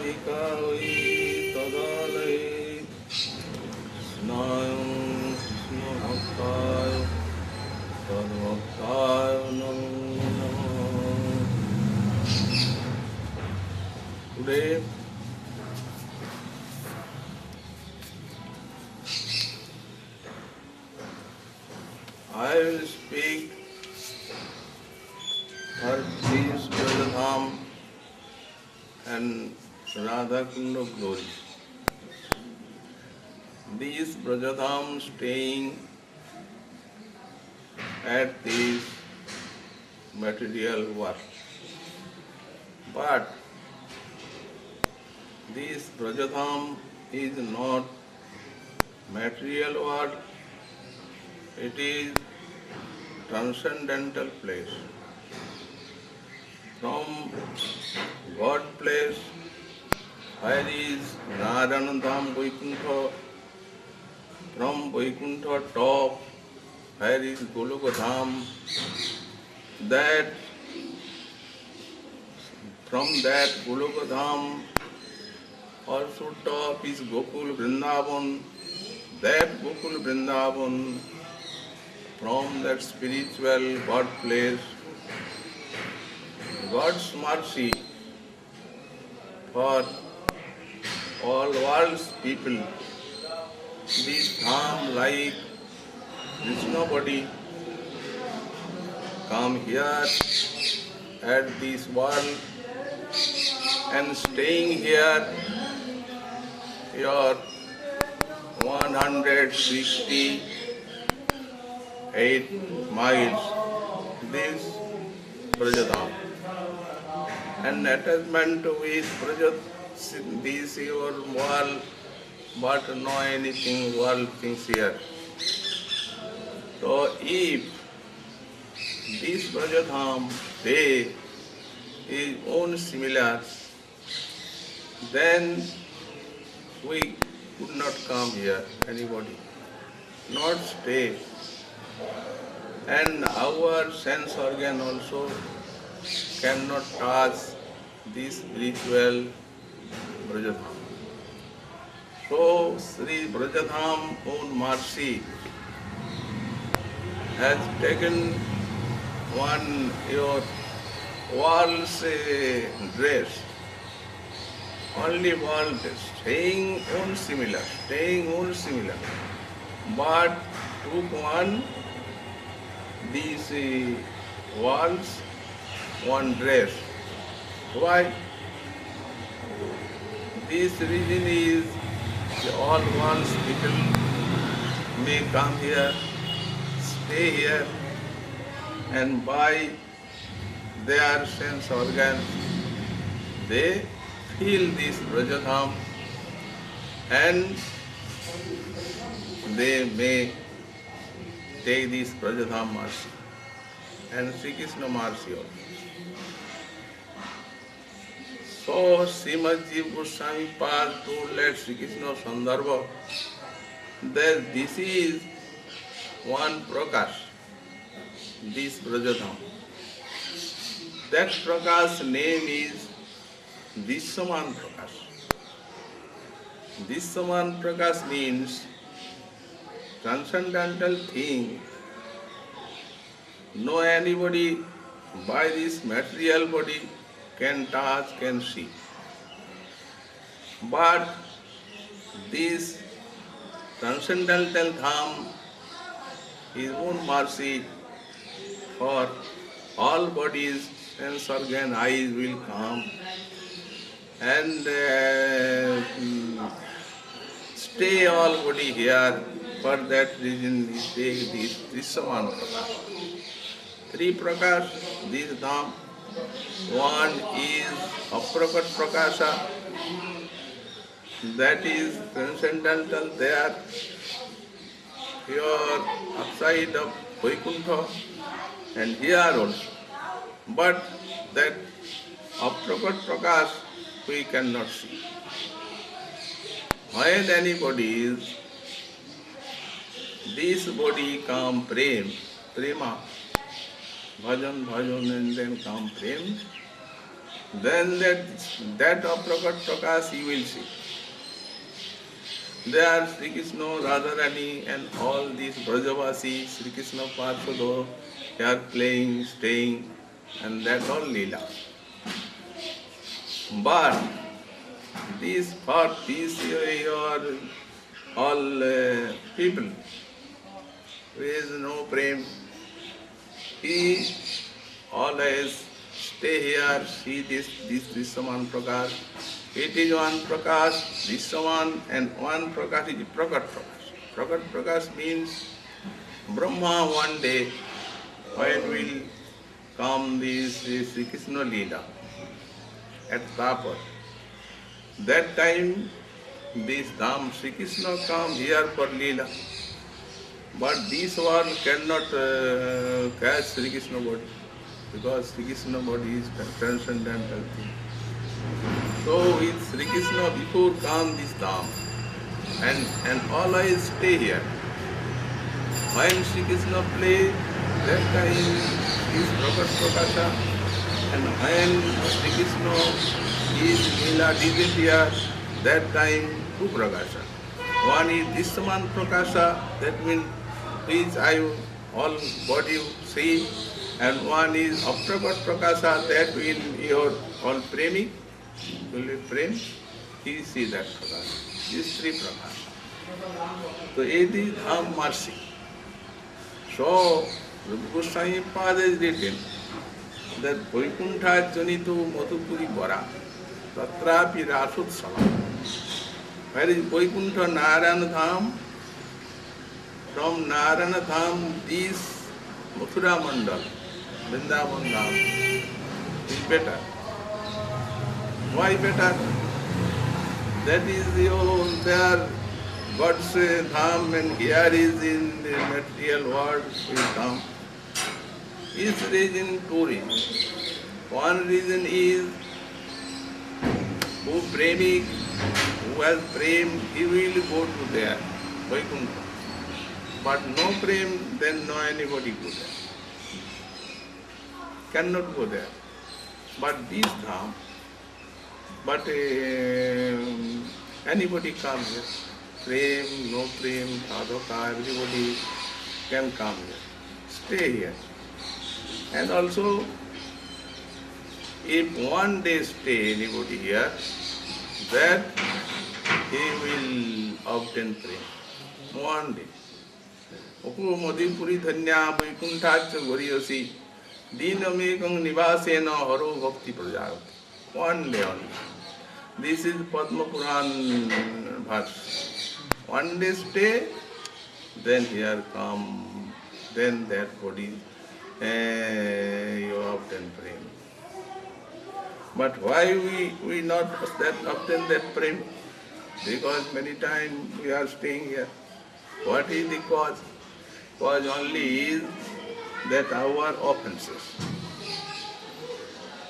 Radhikavi Tadalai Snayam Krishna Bhaktaya Tadbhaktaya Namo. Today I will speak her these Brajadham and Radhakunda glory. These Brajadham staying at this material world. But this Brajadham is not material world, it is transcendental place. From God place, where is Naranandam Vaikuntha, from Vaikuntha top, where is Golokadham, that from that Golokadham also top is Gokul Vrindavan, that Gokul Vrindavan, from that spiritual God place, God's mercy for all world's people. This dham like Krishna body come here at this world and staying here your 168 miles, this Brajadham. And attachment with Brajat, this your world, but no anything world things here. So if this Brajadham, they is own similar, then we could not come here, anybody, not stay. And our sense organ also cannot touch this spiritual Brajadham. So Sri Brajadham own mercy has taken one your world's dress, only world dress, staying on similar, but took one these walls, one dress. Why? This reason is all world's people may come here, stay here, and by their sense organs, they feel this Brajadham and they may take this Brajadham mercy and Sri Krishna mercy also. So Srimad Jiva Goswami Pad told let Sri Krishna Sandarbha that this is one Prakash, this Brajadham. That Prakash name is Dissaman Prakash. Dissaman Prakash means transcendental thing. No anybody by this material body can touch, can see. But this transcendental dham, His own mercy for all bodies, sense organ, eyes will come and stay all body here. For that reason, we take this Dissaman Prakash. Three Prakash, this dham. One is Aprakat Prakasha, that is transcendental there, here outside of Vaikuntha and here also. But that Aprakat Prakash we cannot see. When anybody is, this body come prema, bhajan, and then come prem, then that aprakat prakash you will see. There Sri Krishna, Radharani and all these Brajavasi, Sri Krishna Parshado, they are playing, staying, and that all Leela. But these for these your all people who is no prem, he always stay here, see this Saman Prakash. It is one Prakash, this Saman, and one Prakash is Prakat Prakash. Prakat Prakash means Brahma one day when will come this Sri Krishna Leela at Tapar. That time this Dham Sri Krishna come here for Leela. But this world cannot catch Sri Krishna body because Sri Krishna body is transcendental thing. So with Sri Krishna before come this Dham and always stay here. When Sri Krishna play, that time is Prakat Prakasha, and when Sri Krishna is Leela did here, that time two Prakasha. One is Dissaman Prakasha, that means his eye, all body see, and one is Aprakat Prakasha, that will your all premi, will be prem, he see that Prakasha. These three Prakasha. So it is Dham mercy. So Rupa Goswami Pada is written that Vaikuntha Janitu Madhupuri Bara, Tatrapi Rasutsala. Where is Vaikuntha Narayana Dham? From Narayana Dham, this Mathura Mandal, Vrindavan Dham, is better. Why better? That is your there God's Dham, and here is in the material world is Dham. Each reason two reasons. One reason is who premik, who has prem, he will go to there, Vaikuntha. But no prem, then no anybody go there. Cannot go there. But this Dham, but anybody comes here. Prem, no prem, sadhaka, everybody can come here. Stay here. And also, if one day stay anybody here, that he will obtain prem. One day. Oku Madhipuri Dhanya Vaikunthacha Variyasi Dinamekang Nivasena Haro Bhakti Prajagati. One day only. This is Padma Puran verse. One day stay, then here come, then that body, you obtain prem. But why we not obtain that prem? Because many times we are staying here. What is the cause? Cause only is that our offenses.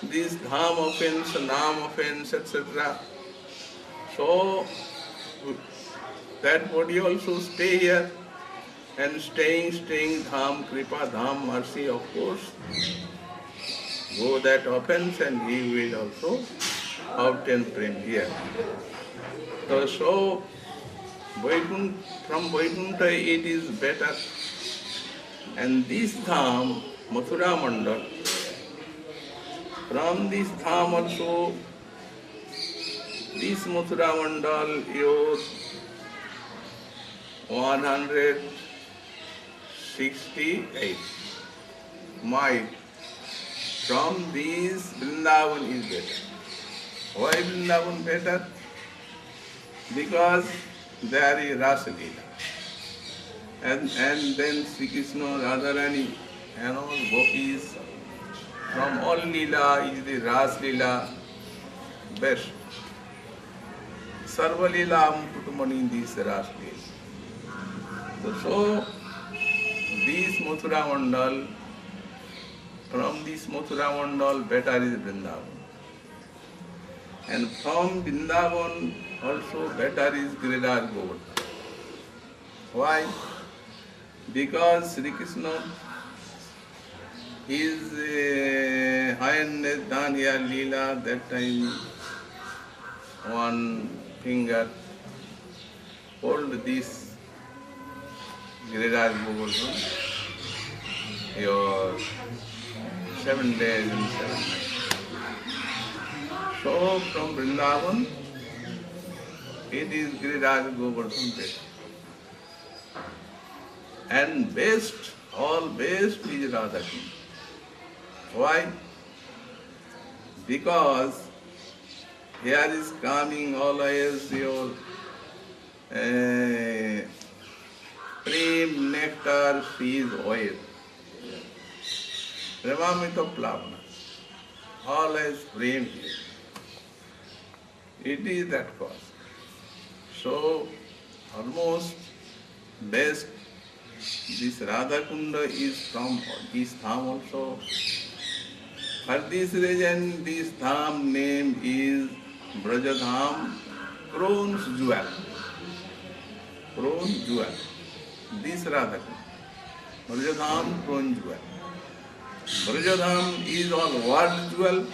This dham offense, nam offense, etc. So that body also stay here, and staying dham, kripa, dham, mercy, of course, go that offense and he will also obtain prem here. So from Vaikuntha it is better, and this dham, Mathura Mandal, from this dham also, this Mathura Mandal, your 168 mile from this Vrindavan is better. Why Vrindavan better? Because there is Rasa Leela. And then Sri Krishna, Radharani and all gopis, from all Leela is the Rasa Leela best. Sarva Leela Amputumani in this Rasa Leela. So this Mathura Mandal, from this Mathura Mandal better is Vrindavan. And from Vrindavan also better is Giriraj Govardhan. Why? Because Sri Krishna His Highness done here Leela, that time one finger hold this Giriraj Govardhan, your 7 days and 7 nights. So from Vrindavan, it is Giriraj Govardhan Dev. And best, all best is Radha Kund. Why? Because here is coming always your prem nectar sees oil. Ramamita plavana. Always prem here. It is that cause. So almost best this Radha Kunda is from this dham also. For this reason, this dham name is Brajadham, Crone's jewel. Crone's jewel. This Radha Kunda. Brajadham, Crone's jewel. Brajadham is all world jewel,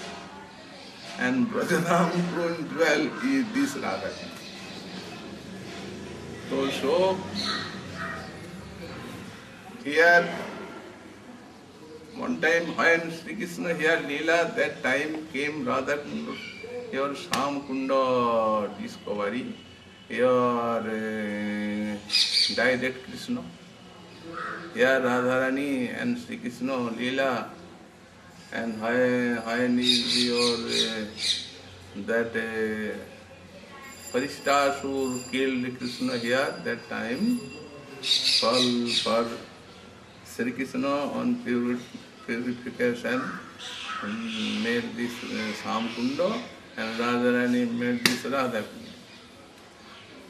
and Brajadham, Crone's jewel is this Radha Kunda. So here, one time when Sri Krishna here Leela, that time came Radha Kunda, your Sham Kunda discovery, your direct Krishna. Here Radharani and Sri Krishna Leela, and when is your that Parishtasur killed Krishna here, that time for Sri Krishna on purification made this Sham Kunda, and Radharani made this Radha Kunda.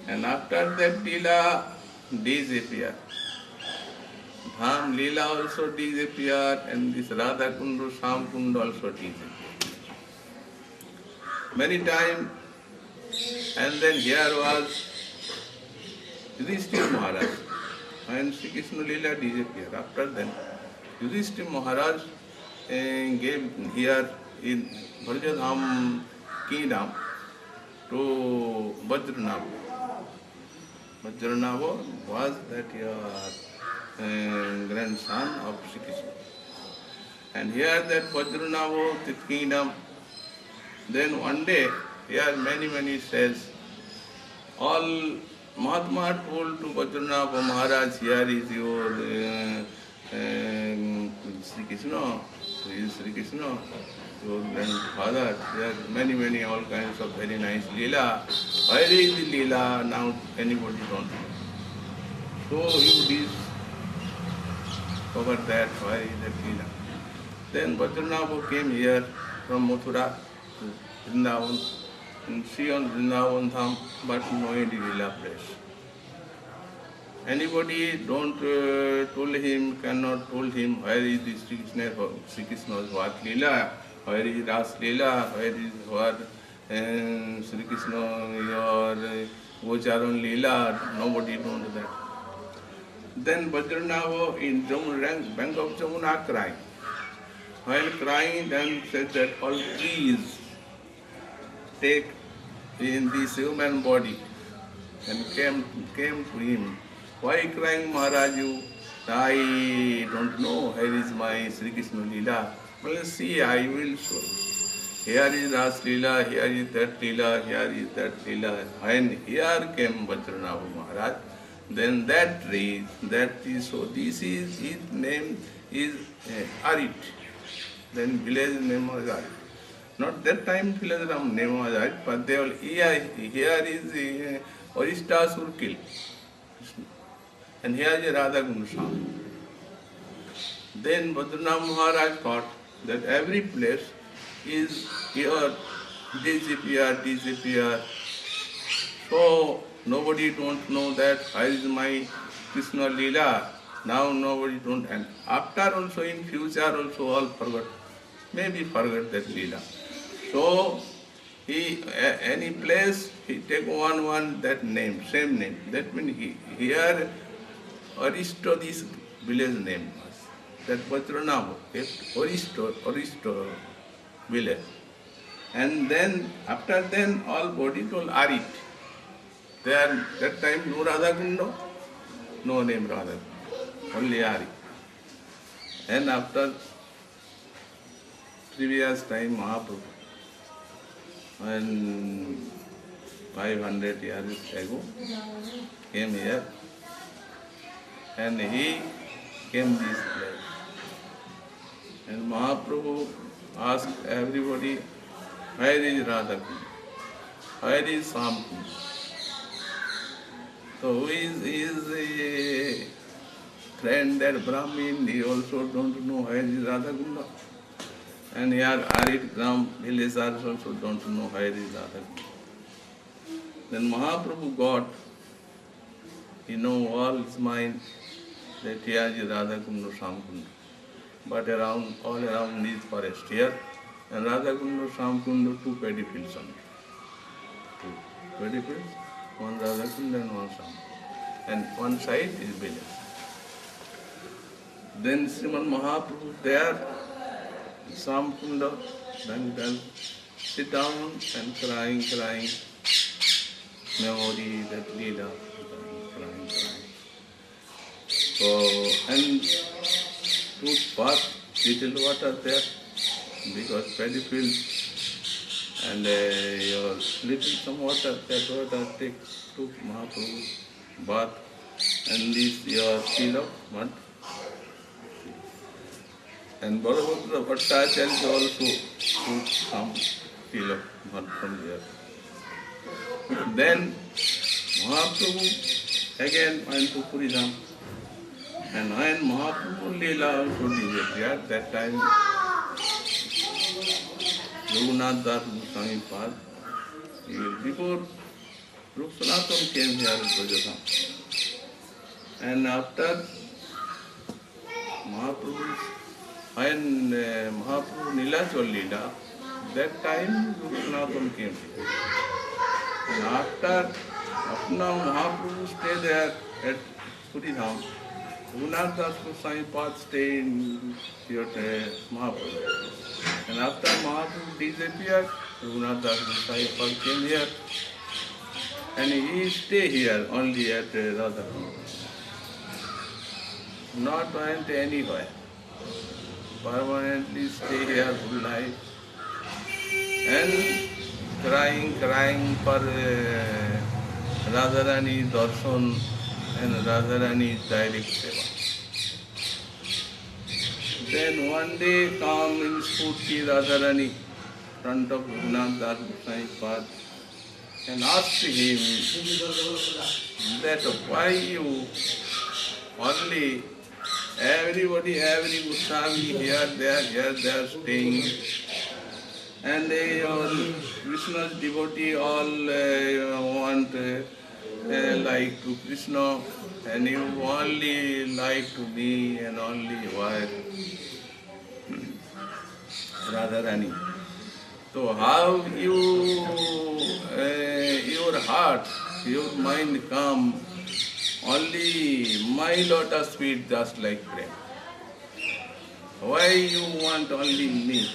And after that Leela disappeared. Dham Leela also disappeared, and this Radha Kunda, Sham Kunda also disappeared. Many times, and then here was Yudhishthira Maharaj. And Sri Krishna Leela disappeared. After then, Yudhishthira Maharaj gave here in Brajadham kingdom to Vajranava. Vajranava was that grandson of Sri Krishna. And here that Vajranava, the kingdom, then one day, here many says, all Mahatma told to Vajranava Maharaj, here is your Sri Krishna, Sri Krishna, your grandfather. There are many all kinds of very nice Leela. Where is the Leela? Now anybody don't know. So you discover that, why is that Leela? Then Vajranava came here from Mathura to Vrindavan, and see on Vrindavan Dham, but no any Leela place. Anybody don't told him, cannot told him where is the Sri Krishna's what Leela, where is Ras Leela, where is what Sri Krishna or Gocharan Leela, nobody knows that. Then Vajranava in bank of Jamuna crying. While crying, then said that all trees take in this human body, and came to him. Why crying, Maharaj? I don't know where is my Sri Krishna Leela. Well, see, I will show you. Here is Ras Leela, here is that Leela, here is that Leela. When here came Vajranava Maharaj, then that tree, that is so. This is his name is Arit. Then village name was Arit. Not that time village name was Arit, but they all here is Aristasur killed. And here is Radha Kunda. Then Vajranava Maharaj thought that every place is here disappear. So nobody don't know that where is my Krishna Leela. Now nobody don't, and after also in future also all forgot. Maybe forget that Leela. So he any place he take one that name, same name. That means here Aristo this village name was. that Vajranava kept Oristo village. And then, after then, all body told Arit. There, that time, no Radha Kundo, no name Radha Kundo, only Ari. And after previous time, Mahaprabhu, when 500 years ago, came here, and he came this place. And Mahaprabhu asked everybody, where is Radha Kund? Where is Sam Kund? So who is his friend, that Brahmin, he also don't know where is Radha Kunda. And here Arid Gram villagers also don't know where is Radha Kunda. Then Mahaprabhu got, he know all his mind that here is Radha Kunda, Sam Kunda. But around, all around is forest here. And Radha Kunda, Sam Kunda, two paddy fields only. Two paddy fields, one Radha Kunda and one Sam. And one side is village. Then Sriman Mahaprabhu there, Sam Kunda, then sit down and crying, memory, that Leela, crying. So, and took bath, little water there, because paddy field, and your little some water, that water took Mahaprabhu bath, and this your seal of mud. And Balabhadra Bhattacharya also took some seal of mud from there. Then Mahaprabhu again went to Puridham. And when Mahaprabhu Leela also disappeared, that time Raghunath Das Goswami Pad, before Rup Sanatana came here in Brajatham. And after Mahaprabhu, when Mahaprabhu Nilachal Leela, that time Rup Sanatana came here. And after now Mahaprabhu stayed there at Puridham, Raghunath Das Goswami Pad stayed in Mahaprabhu. And after Mahaprabhu disappeared, Raghunath Das Goswami Pad came here. And he stay here only at Radhakund. Not went anywhere. Permanently stay here full life. And crying for Radharani darshan and Radharani direct seva. Then one day come in Spurti Radharani, front of Raghunath Das Goswami Pad, and asked him that why you only every Goswami here they are staying, and Krishna's devotee all want like to Krishna, and you only like to me and only wife Radharani. So how your heart, your mind come only my lotus feet just like prem. Why you want only me?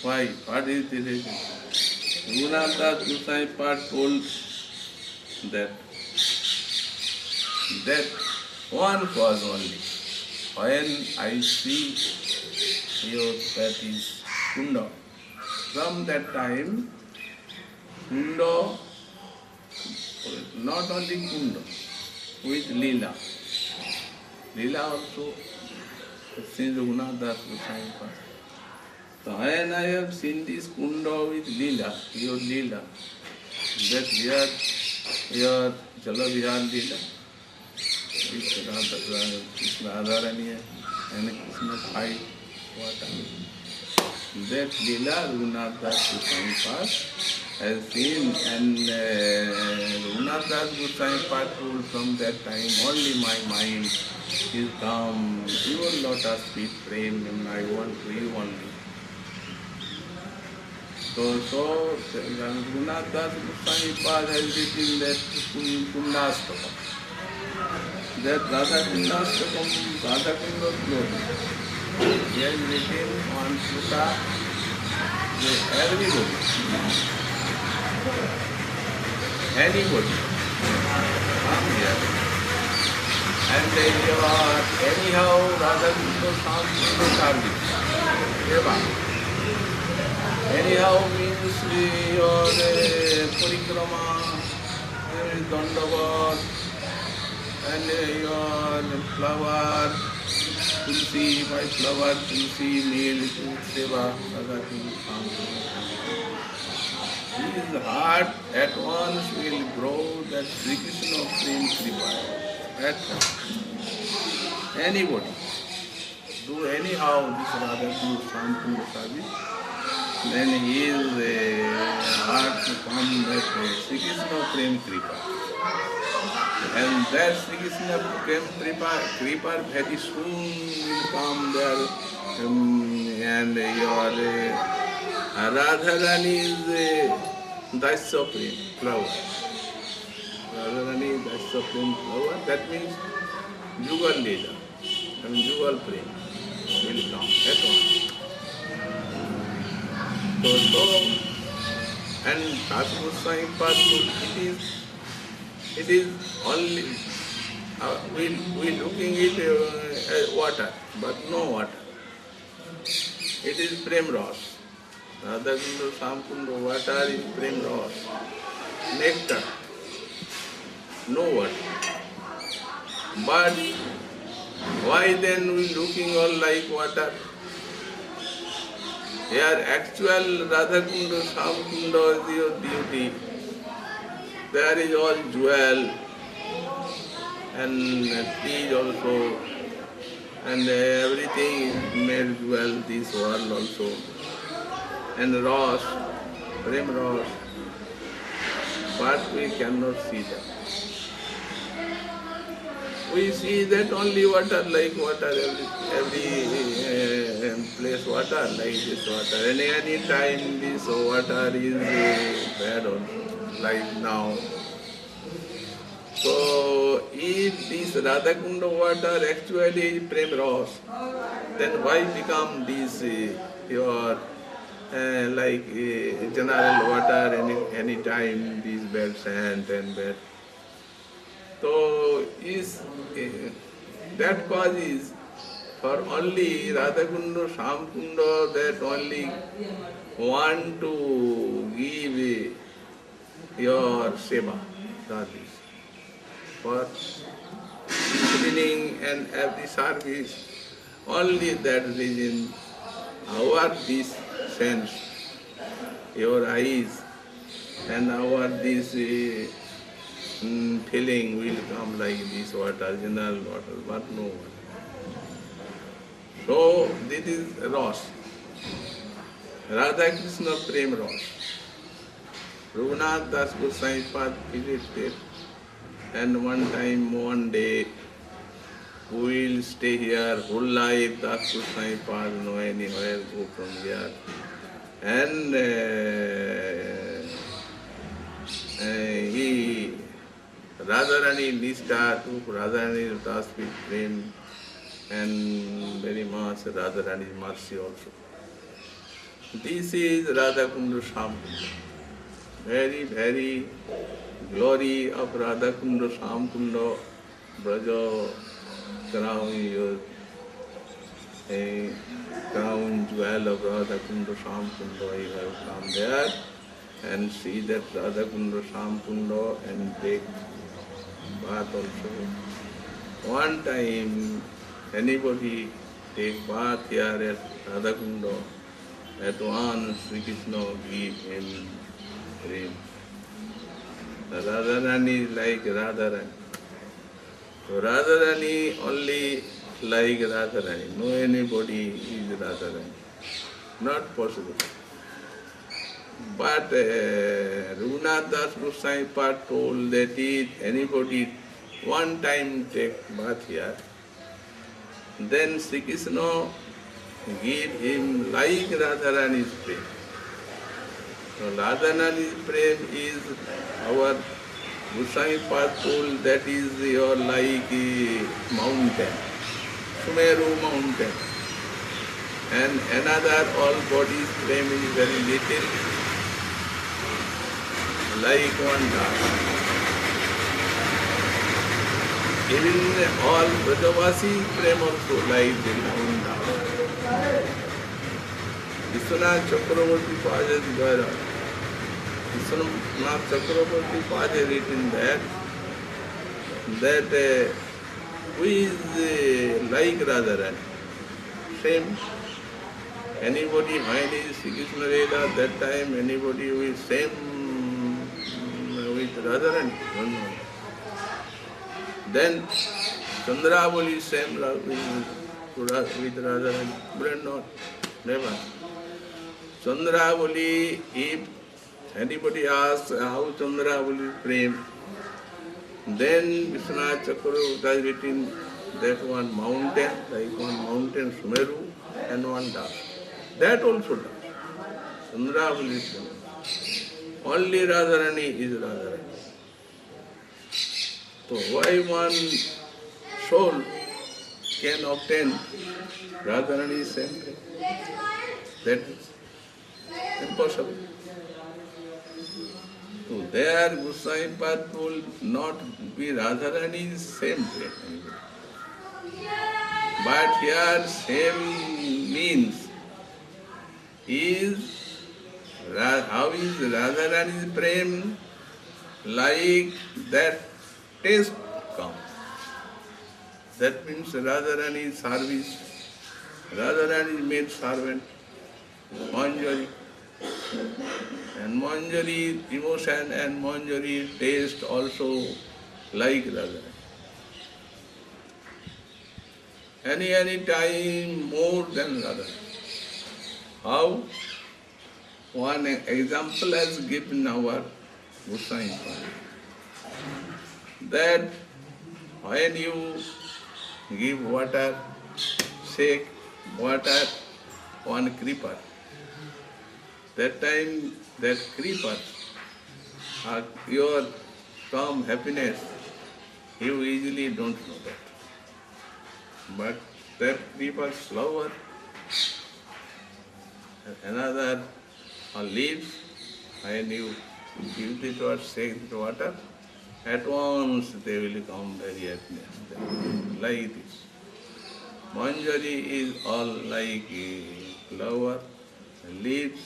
Why? What is the reason? Raghunath Das Goswami Pad told that one cause only. When I see your that is Kunda, from that time Kunda, not only Kunda, with Leela. Leela also, since Raghunath Das Goswami Pad. So when I have seen this Kunda with Leela, your Leela, that here your Jalavihar Leela, Krishna Radharani and Krishna fight water. That Leela Raghunath Das Goswami Pad has seen, and Raghunath Das Goswami Pad told from that time only my mind is calm, your lotus feet prem, and I want to you only. So Raghunath Das Goswami Pad has written that Kundastaka. that Radha Kundastakam, Radha Kunda glory. He has written on Sutta that everybody, anybody, come here. And you are anyhow Radha Kunda Samkunda service. Eva. Anyhow means your parikrama, dandavat, and your flower, tulsi, by flower, tulsi, meal, seva, his heart at once will grow that Sri Krishna Prem Kripa. At once. Anybody, do anyhow this Radha Kunda Samkunda service, then his heart to come that Sri Krishna Prem Kripa. And that Sri Krishna Prem Kripa very soon will come there, and your Radharani's Dasya Prem flower. Radharani Dasya Prem flower, that means Jugal Leela, and Jugal Prem will come at once. So, and Thakur Goswami Pad, it is only, we looking it as water, but no water. It is Prem Ras. Radha Kunda Samkunda water is Prem Ras. Nectar, no water. But why then we looking all like water? Here actual Radha Kunda Samkunda is your beauty. There is all jewel and trees also, and everything is made jewel, this world also. And Ras, Prem Ras, but we cannot see that. We see that only water, like water, every place water, like this water. And any time this water is bad also, like now. So if this Radha Kunda water actually is Prem Ras, then why become this your like general water any time this bad sand and bad. So is that cause is for only Radha Kunda, Sham Kunda, that only want to give your seva, service. For cleaning and every service, only that reason our this sense, your eyes and our this feeling will come like this water, general water, but no water. So this is Ras. Radha Krishna Prem Ras. Raghunath Das Goswami Pad visited, and one day we will stay here whole life. Das Goswami Pad no anywhere go from here. And he Radharani Nishta took Radharani Das with prem and very much Radharani's mercy also. This is Radha Kunda Sham. Very, very glory of Radha Kunda Sham Kunda Braja crown, crown jewel of Radha Kunda Sham Kunda. You have come there and see that Radha Kunda Sham Kunda and take bath also. One time anybody take bath here at Radha Kunda, at once Sri Krishna give him prem. Radharani is like Radharani. So Radharani only like Radharani. No anybody is Radharani. Not possible. But Raghunath Das Goswami Pad told that if anybody one time take bath here, then Sri Krishna give him like Radharani's prem. So Radharani's prem is our Gosai Path told that is your like mountain, Sumeru mountain. And another all bodies frame is very little, like one dot. Even all Brajavasi frame also like the one dot. Vishwanath Chakravarti Paja's Dwara. Vishwanath Chakravarti Paja written that who is like Radharani? Same. Anybody find is Sri Krishna Lila that time, anybody who is same with Radharani? Don't know. Then Chandravali is same with Radharani? But not. Never. Chandravali, if anybody asks how Chandravali is prem, then Vishwanath Chakravarti has written that one mountain, like one mountain Sumeru, and one dust. That also does. Chandravali is prem. Only Radharani is Radharani. So why one soul can obtain Radharani same prem? That is impossible. So there Gosai Path will not be Radharani's same prem. But here same means is how is Radharani's prem like that taste comes. That means Radharani's service. Radharani made servant, Manjari. And Manjari emotion and Manjari taste also like Radharani. Any time more than Radharani. How? One example has given our Gosai Path. That when you give water, shake water, one creeper, that time that creeper, your calm happiness, you easily don't know that. But that creeper flower, another leaves, and you give it or shake the water, at once they will come very happiness. Like this. Manjari is all like flower, leaves,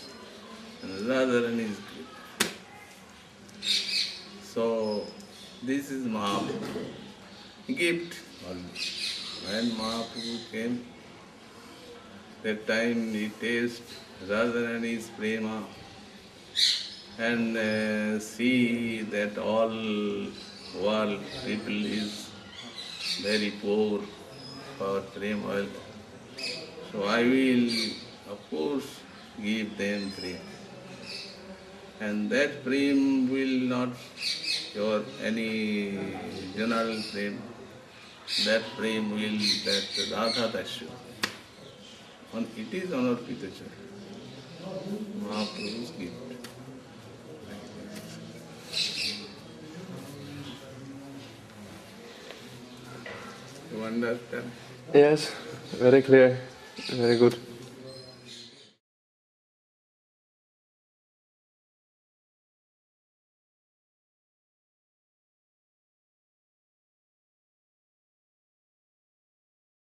and Radharani is creeper. So this is Mahaprabhu. Gift only. When Mahaprabhu came, that time he tasted Radharani's prema and see that all world people is very poor for prema oil. So I will, of course, give them prema. And that prem will not your any general prem. That prem will that Radha Dasya. It is Anarpita Chara. Mahaprabhu's gift. You understand? Yes, very clear, very good.